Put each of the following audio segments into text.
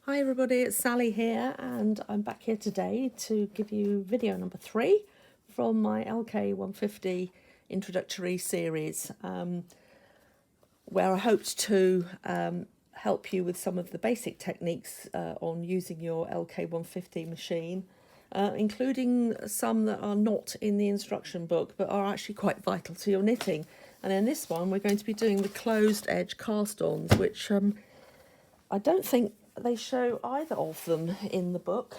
Hi everybody, it's Sally here and I'm back here today to give you video number 3 from my LK150 introductory series, where I hoped to help you with some of the basic techniques on using your LK150 machine, including some that are not in the instruction book but are actually quite vital to your knitting. And in this one we're going to be doing the closed edge cast-ons, which I don't think they show either of them in the book.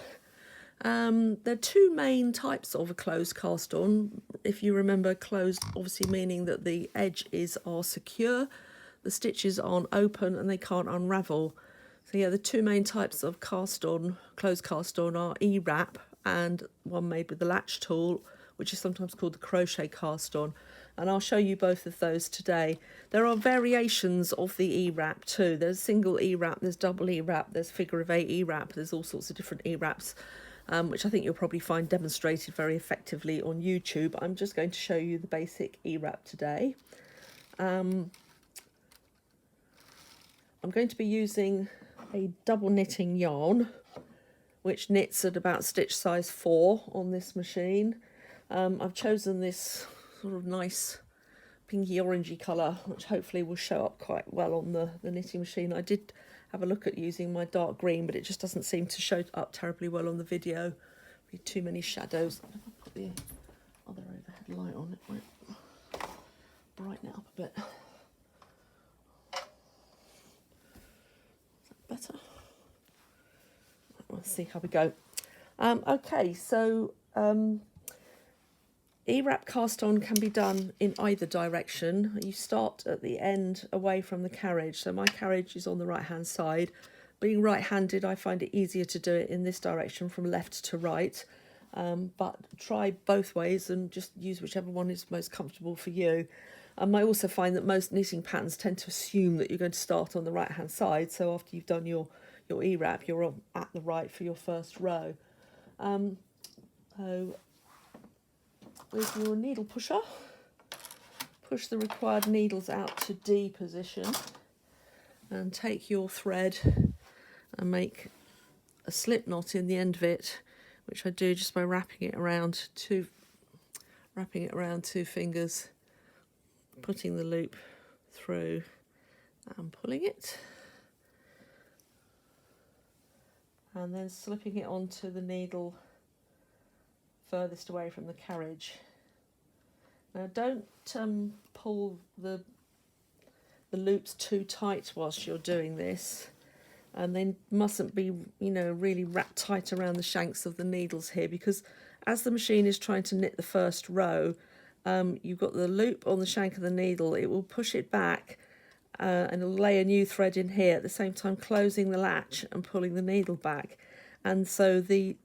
There are two main types of a closed cast on. If you remember, closed obviously meaning that the edges are secure, the stitches aren't open and they can't unravel. So yeah, the two main types of cast on, closed cast on, are E-wrap and one made with the Latch tool, which is sometimes called the crochet cast on. And I'll show you both of those today. There are variations of the E-wrap too. There's single E-wrap, there's double E-wrap, there's figure of 8 E-wrap, there's all sorts of different E-wraps, which I think you'll probably find demonstrated very effectively on YouTube. I'm just going to show you the basic E-wrap today. I'm going to be using a double knitting yarn, which knits at about stitch size 4 on this machine. I've chosen this sort of nice pinky orangey colour, which hopefully will show up quite well on the knitting machine. I did have a look at using my dark green, but it just doesn't seem to show up terribly well on the video. Too many shadows. If I put the other overhead light on, it might brighten it up a bit. Is that better? Let's see how we go. Okay, so E-wrap cast on can be done in either direction. You start at the end away from the carriage. So my carriage is on the right hand side. Being right-handed, I find it easier to do it in this direction from left to right. But try both ways and just use whichever one is most comfortable for you. I also find that most knitting patterns tend to assume that you're going to start on the right hand side. So after you've done your E-wrap, you're at the right for your first row. So with your needle pusher, push the required needles out to D position and take your thread and make a slip knot in the end of it, which I do just by wrapping it around two fingers, putting the loop through and pulling it, and then slipping it onto the needle furthest away from the carriage. Now don't pull the loops too tight whilst you're doing this, and they mustn't be, you know, really wrapped tight around the shanks of the needles here, because as the machine is trying to knit the first row, you've got the loop on the shank of the needle. It will push it back and it'll lay a new thread in here at the same time closing the latch and pulling the needle back, and so the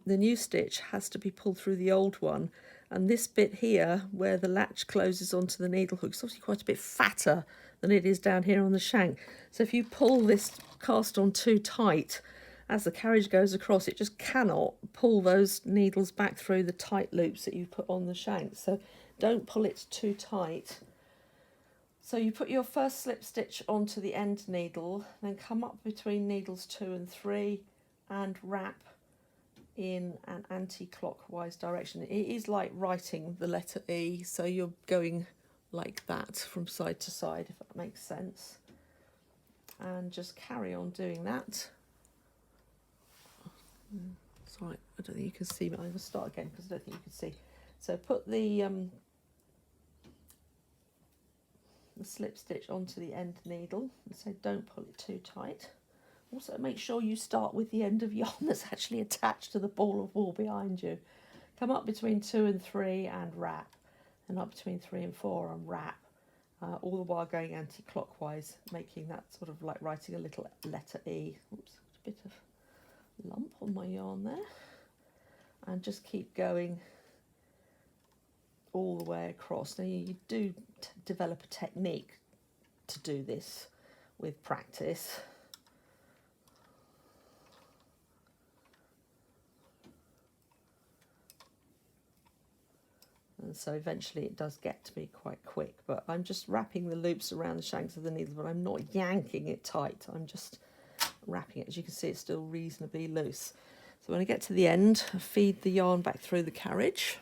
new stitch has to be pulled through the old one, and this bit here where the latch closes onto the needle hook is obviously quite a bit fatter than it is down here on the shank. So if you pull this cast on too tight, as the carriage goes across, it just cannot pull those needles back through the tight loops that you've put on the shank. So don't pull it too tight. So you put your first slip stitch onto the end needle, then come up between needles 2 and 3 and wrap in an anti-clockwise direction. It is like writing the letter E, so you're going like that from side to side, if that makes sense. And just carry on doing that. Sorry, I don't think you can see me. I'm going to start again because I don't think you can see. So put the slip stitch onto the end needle, and so don't pull it too tight. Also make sure you start with the end of yarn that's actually attached to the ball of wool behind you. Come up between 2 and 3 and wrap, and up between 3 and 4 and wrap, all the while going anti-clockwise, making that sort of like writing a little letter E. Oops, a bit of lump on my yarn there. And just keep going all the way across. Now you do develop a technique to do this with practice. And so eventually it does get to be quite quick, but I'm just wrapping the loops around the shanks of the needle, but I'm not yanking it tight. I'm just wrapping it. As you can see, it's still reasonably loose. So when I get to the end, I feed the yarn back through the carriage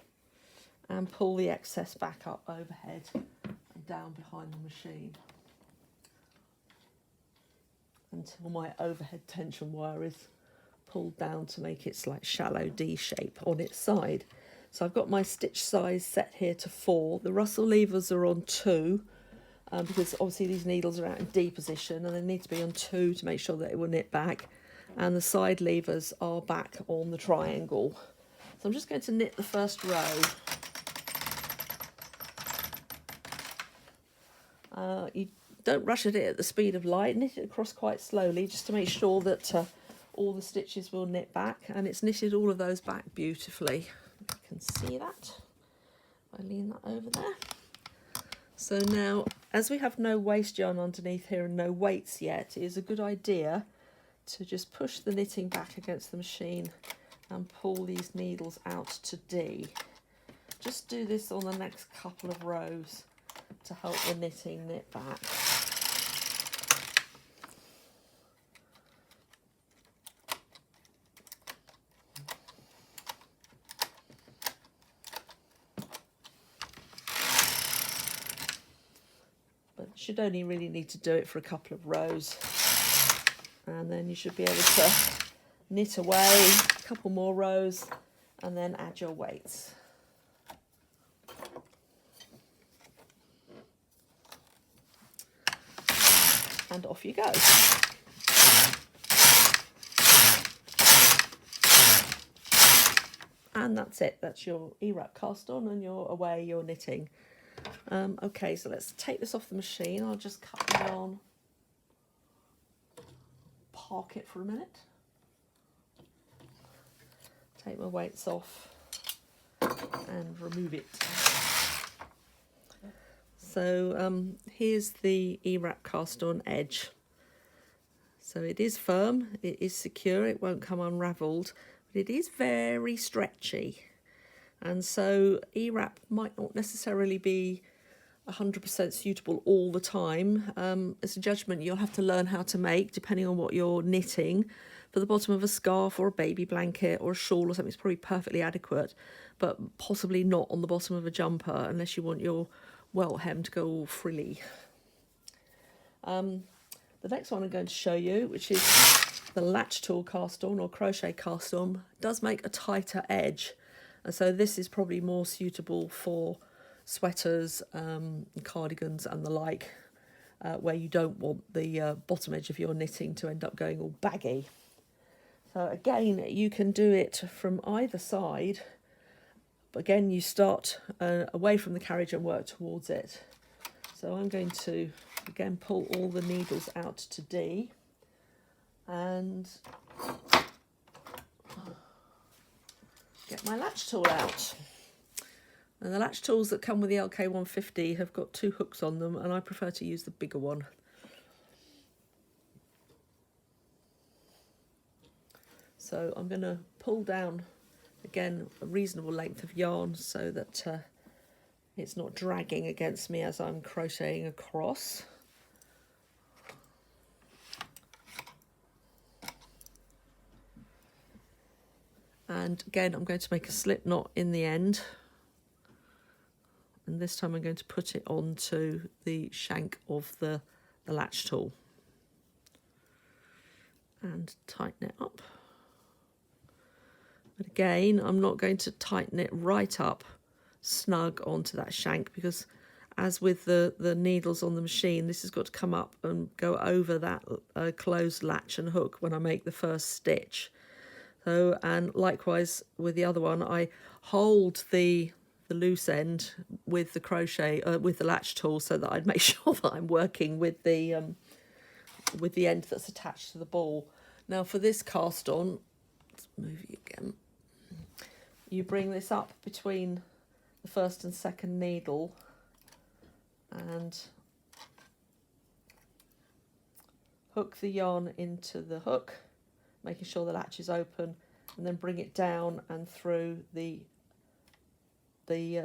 and pull the excess back up overhead and down behind the machine until my overhead tension wire is pulled down to make its like shallow D shape on its side. So I've got my stitch size set here to 4. The Russell levers are on 2 because obviously these needles are out in D position and they need to be on 2 to make sure that it will knit back. And the side levers are back on the triangle. So I'm just going to knit the first row. You don't rush at it at the speed of light, knit it across quite slowly just to make sure that all the stitches will knit back, and it's knitted all of those back beautifully. You can see that. I lean that over there. So now, as we have no waste yarn underneath here and no weights yet, it is a good idea to just push the knitting back against the machine and pull these needles out to D. Just do this on the next couple of rows to help the knitting knit back. But you should only really need to do it for a couple of rows, and then you should be able to knit away a couple more rows and then add your weights. And off you go. And that's it. That's your E-wrap cast on and you're away, you're knitting. Okay, so let's take this off the machine. I'll just cut the yarn, park it for a minute, take my weights off and remove it. So here's the E-wrap cast on edge. So it is firm, it is secure, it won't come unravelled, but it is very stretchy. And so E-wrap might not necessarily be 100% suitable all the time. It's a judgment you'll have to learn how to make depending on what you're knitting. For the bottom of a scarf or a baby blanket or a shawl or something, it's probably perfectly adequate, but possibly not on the bottom of a jumper unless you want your welt hem to go all frilly. The next one I'm going to show you, which is the latch tool cast on or crochet cast on, does make a tighter edge, and so this is probably more suitable for sweaters, cardigans and the like, where you don't want the bottom edge of your knitting to end up going all baggy. So again, you can do it from either side. But again, you start away from the carriage and work towards it. So I'm going to, again, pull all the needles out to D and get my latch tool out. And the latch tools that come with the LK150 have got 2 hooks on them, and I prefer to use the bigger one. So I'm going to pull down, again, a reasonable length of yarn so that it's not dragging against me as I'm crocheting across. And again, I'm going to make a slip knot in the end. And this time I'm going to put it onto the shank of the latch tool. And tighten it up. But again, I'm not going to tighten it right up snug onto that shank, because as with the needles on the machine, this has got to come up and go over that closed latch and hook when I make the first stitch. So, and likewise with the other one, I hold the loose end with the crochet, with the latch tool, so that I'd make sure that I'm working with the end that's attached to the ball. Now for this cast on, let's move you again. You bring this up between the first and second needle and hook the yarn into the hook, making sure the latch is open, and then bring it down and through the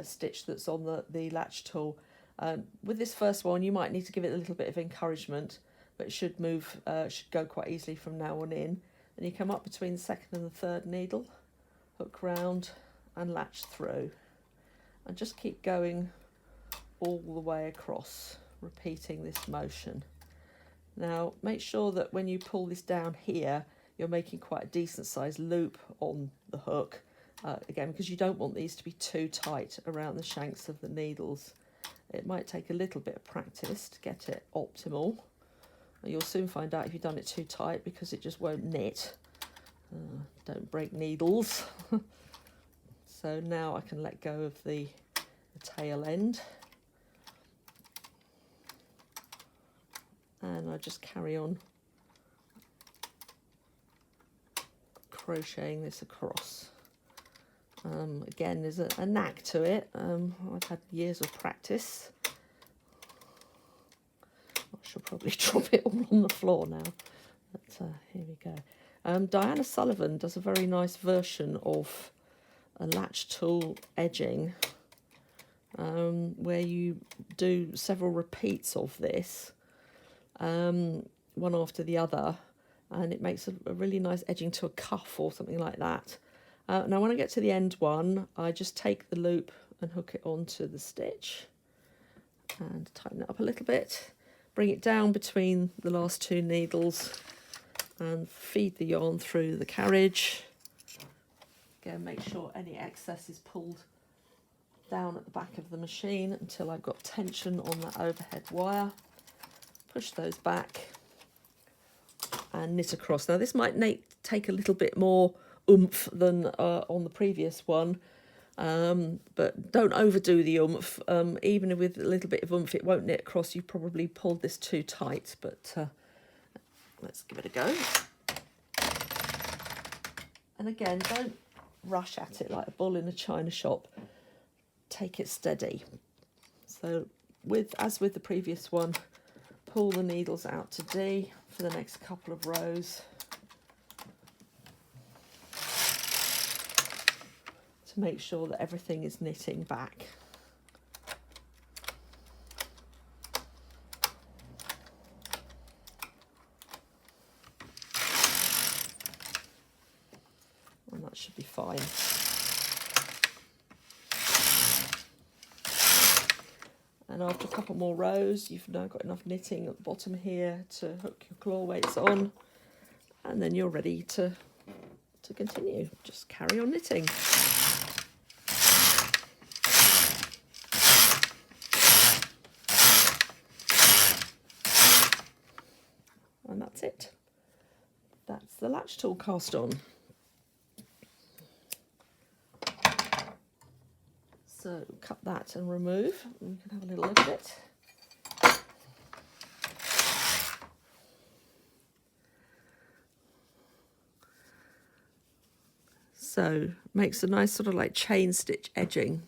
stitch that's on the latch tool. With this first one, you might need to give it a little bit of encouragement, but it should move, should go quite easily from now on in. And you come up between the second and the third needle, hook round and latch through, and just keep going all the way across, repeating this motion. Now make sure that when you pull this down here, you're making quite a decent sized loop on the hook, again, because you don't want these to be too tight around the shanks of the needles. It might take a little bit of practice to get it optimal. You'll soon find out if you've done it too tight, because it just won't knit. Don't break needles. So now I can let go of the tail end, and I just carry on crocheting this across. Again, there's a knack to it. I've had years of practice. I shall probably drop it all on the floor now, but here we go. Diana Sullivan does a very nice version of a latch tool edging, where you do several repeats of this, one after the other, and it makes a really nice edging to a cuff or something like that. Now when I get to the end one, I just take the loop and hook it onto the stitch and tighten it up a little bit, bring it down between the last two needles and feed the yarn through the carriage. Again, make sure any excess is pulled down at the back of the machine until I've got tension on that overhead wire. Push those back and knit across. Now this might take a little bit more oomph than on the previous one, but don't overdo the oomph. Even with a little bit of oomph, it won't knit across. You probably pulled this too tight, but let's give it a go. And again, don't rush at it like a bull in a china shop. Take it steady. So as with the previous one, pull the needles out to D for the next couple of rows to make sure that everything is knitting back. And that should be fine. And after a couple more rows, you've now got enough knitting at the bottom here to hook your claw weights on, and then you're ready to continue. Just carry on knitting. And that's it. That's the latch tool cast on. So cut that and remove, and you can have a little look at it. So makes a nice sort of like chain stitch edging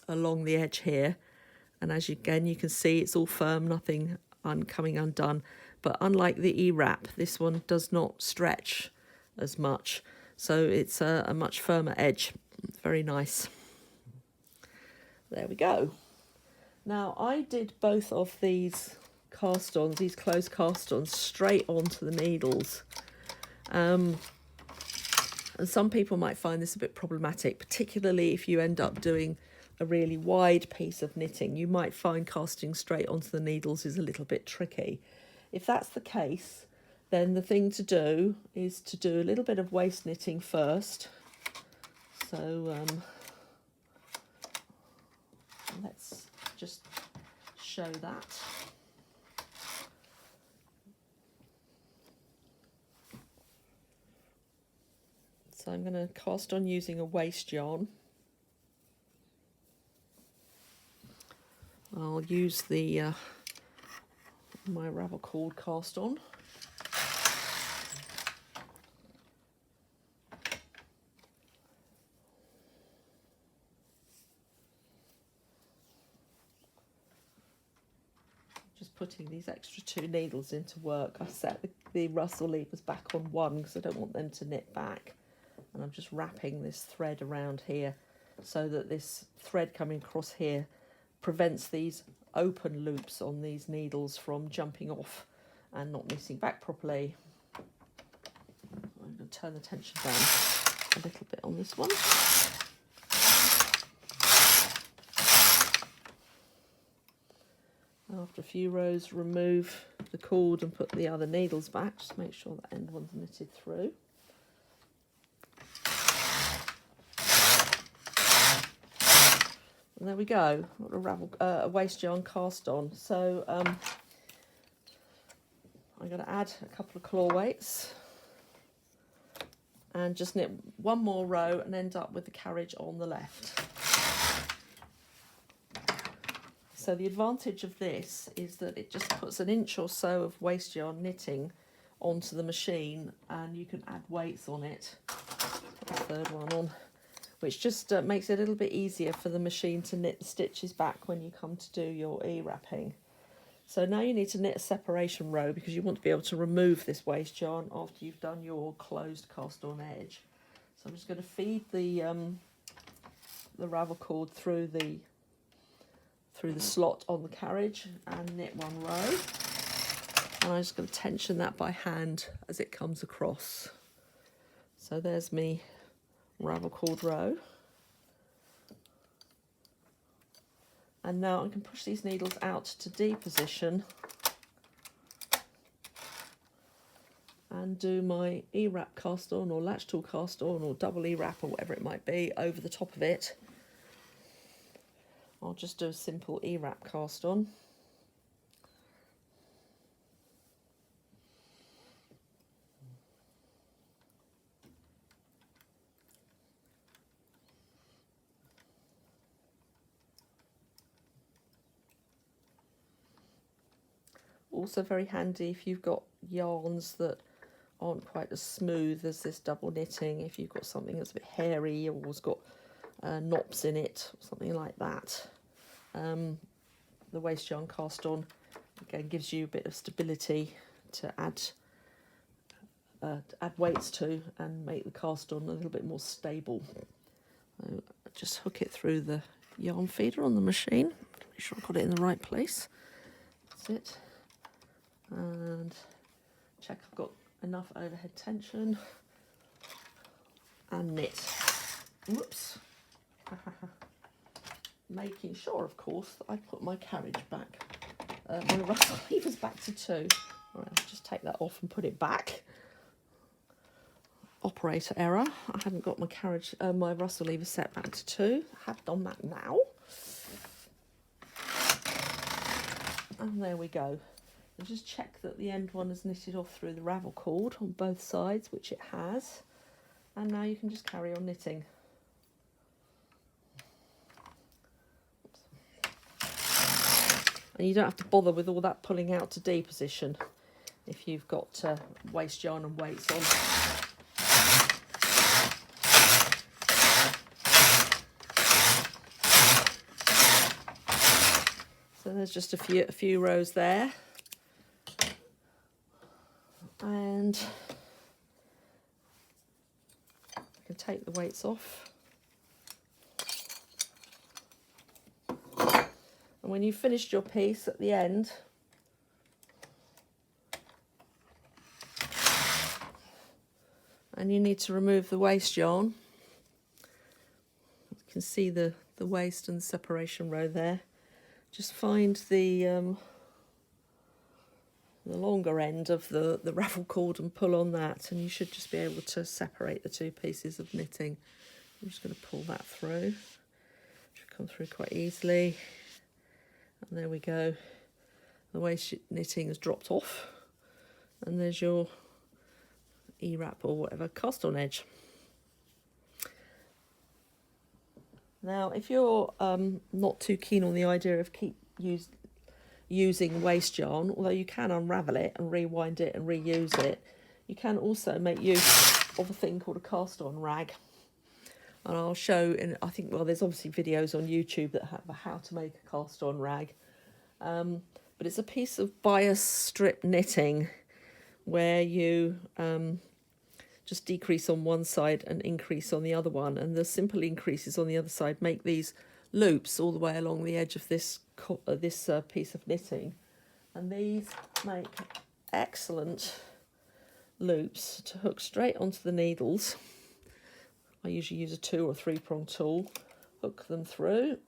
along the edge here, and as you can see it's all firm, nothing coming undone. But unlike the E-wrap, this one does not stretch as much, so it's a much firmer edge. It's very nice. There we go. Now I did both of these cast-ons, these closed cast-ons, straight onto the needles. And some people might find this a bit problematic, particularly if you end up doing a really wide piece of knitting. You might find casting straight onto the needles is a little bit tricky. If that's the case, then the thing to do is to do a little bit of waist knitting first. So let's just show that. So I'm going to cast on using a waist yarn. I'll use the my ravel cord cast on. Just putting these extra two needles into work. I set the Russell levers back on one because I don't want them to knit back. And I'm just wrapping this thread around here so that this thread coming across here prevents these open loops on these needles from jumping off and not knitting back properly. I'm going to turn the tension down a little bit on this one. After a few rows, remove the cord and put the other needles back. Just make sure that end one's knitted through. And there we go. Got a waste yarn cast on. So I'm going to add a couple of claw weights and just knit one more row and end up with the carriage on the left. So the advantage of this is that it just puts an inch or so of waste yarn knitting onto the machine, and you can add weights on it. Put the third one on, which just makes it a little bit easier for the machine to knit the stitches back when you come to do your e-wrapping. So now you need to knit a separation row because you want to be able to remove this waste yarn after you've done your closed cast on edge. So I'm just going to feed the ravel cord through the slot on the carriage and knit one row, and I'm just going to tension that by hand as it comes across. So there's me ravel cord row, and now I can push these needles out to D position and do my E-wrap cast on or latch tool cast on or double E-wrap or whatever it might be over the top of it. I'll just do a simple E-wrap cast on. Also very handy if you've got yarns that aren't quite as smooth as this double knitting, if you've got something that's a bit hairy or has got knops in it, or something like that. The waste yarn cast on again gives you a bit of stability to add weights to and make the cast on a little bit more stable. So just hook it through the yarn feeder on the machine. Make sure I've got it in the right place. That's it. And check I've got enough overhead tension and knit. Whoops. Making sure, of course, that I put my carriage back, my ruffle levers back to 2. All right, I'll just take that off and put it back. Operator error. I hadn't got my carriage, my ruffle lever set back to 2. I have done that now. And there we go. And just check that the end one is knitted off through the ravel cord on both sides, which it has. And now you can just carry on knitting. And you don't have to bother with all that pulling out to D position if you've got waste yarn and weights on. So there's just a few rows there. And I can take the weights off. And when you've finished your piece at the end, and you need to remove the waste yarn, you can see the waste and the separation row there. Just find the longer end of the ravel cord and pull on that, and you should just be able to separate the two pieces of knitting. I'm just going to pull that through. Should come through quite easily. And there we go. The waste knitting has dropped off, and there's your E-wrap or whatever cast on edge. Now, if you're not too keen on the idea of using waste yarn, although you can unravel it and rewind it and reuse it, you can also make use of a thing called a cast on rag. And I'll show, there's obviously videos on YouTube that have how to make a cast on rag. But it's a piece of bias strip knitting where you just decrease on one side and increase on the other one. And the simple increases on the other side make these loops all the way along the edge of this piece of knitting. And these make excellent loops to hook straight onto the needles. I usually use a 2 or 3 prong tool, hook them through.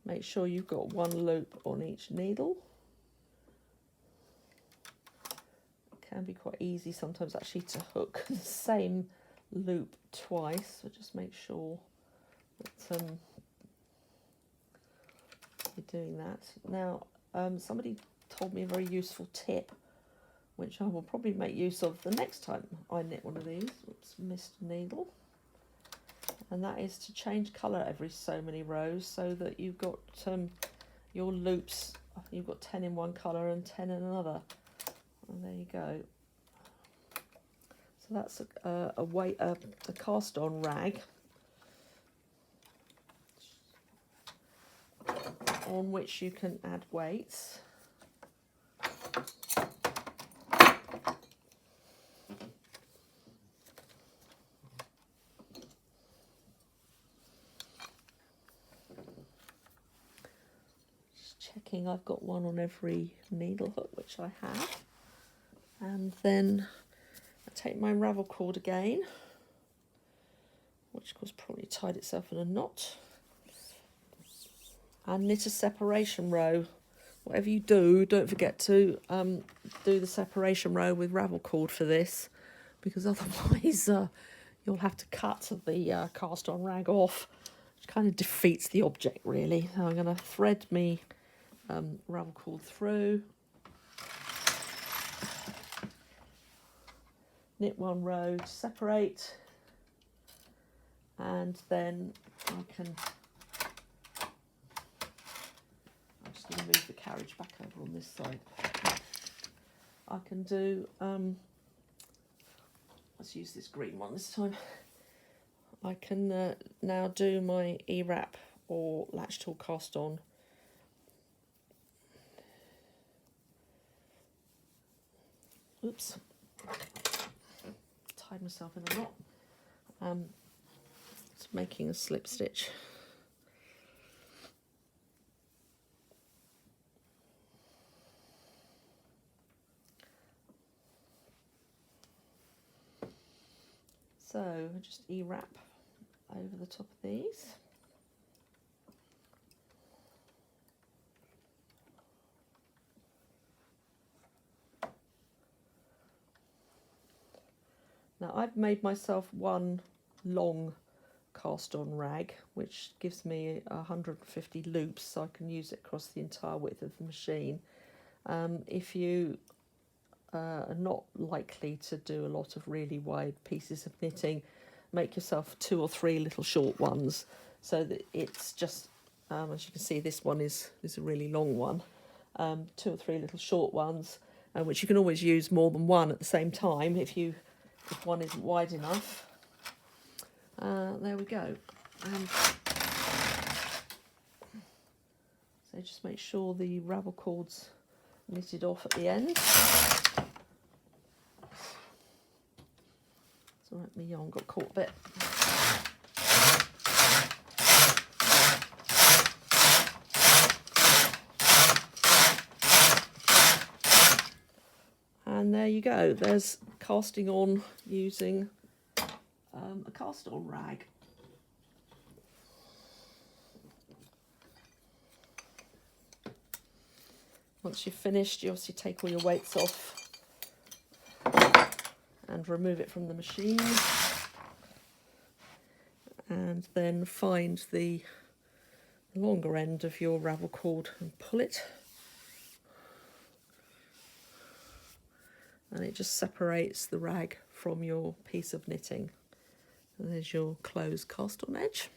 Make sure you've got one loop on each needle. It can be quite easy sometimes actually to hook the same loop twice, so just make sure that you're doing that. Now, somebody told me a very useful tip, which I will probably make use of the next time I knit one of these. Oops, missed a needle. And that is to change colour every so many rows, so that you've got your loops, you've got 10 in one colour and 10 in another. And there you go. So that's a cast on rag on which you can add weights. Checking I've got one on every needle hook, which I have, and then I take my ravel cord again, which of course probably tied itself in a knot, and knit a separation row. Whatever you do, don't forget to do the separation row with ravel cord for this, because otherwise you'll have to cut the cast on rag off, which kind of defeats the object really. So I'm going to thread me ravel cord through, knit one row to separate, and then I'm just going to move the carriage back over on this side. I can do, let's use this green one this time. I can now do my E-wrap or latch tool cast on. Oops, tied myself in a knot. Just making a slip stitch. So just E-wrap over the top of these. Now I've made myself one long cast on rag, which gives me 150 loops, so I can use it across the entire width of the machine. If you are not likely to do a lot of really wide pieces of knitting, make yourself 2 or 3 little short ones, so that it's just, as you can see, this one is a really long one. 2 or 3 little short ones, which you can always use more than one at the same time if one isn't wide enough. There we go. So just make sure the ravel cord's knitted off at the end. It's alright, my yarn got caught a bit. And there you go, there's casting on using a cast on rag. Once you've finished, you obviously take all your weights off and remove it from the machine, and then find the longer end of your ravel cord and pull it. And it just separates the rag from your piece of knitting. And there's your closed cast on edge.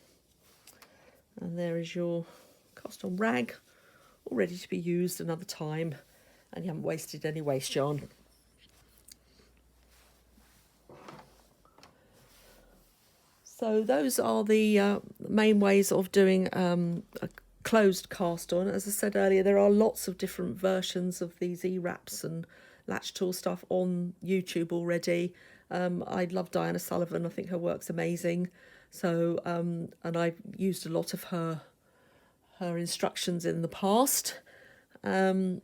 And there is your cast on rag, all ready to be used another time, and you haven't wasted any waste yarn. So those are the main ways of doing a closed cast on. As I said earlier, there are lots of different versions of these E-wraps and latch tool stuff on YouTube already. I love Diana Sullivan. I think her work's amazing. So, and I've used a lot of her instructions in the past. I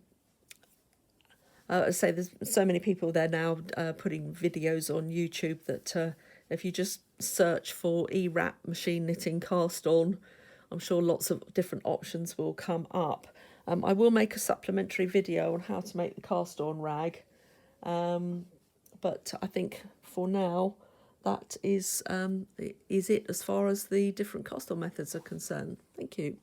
say there's so many people there now putting videos on YouTube that if you just search for E-wrap machine knitting cast on, I'm sure lots of different options will come up. I will make a supplementary video on how to make the cast on rag, but I think for now that is it as far as the different cast on methods are concerned. Thank you.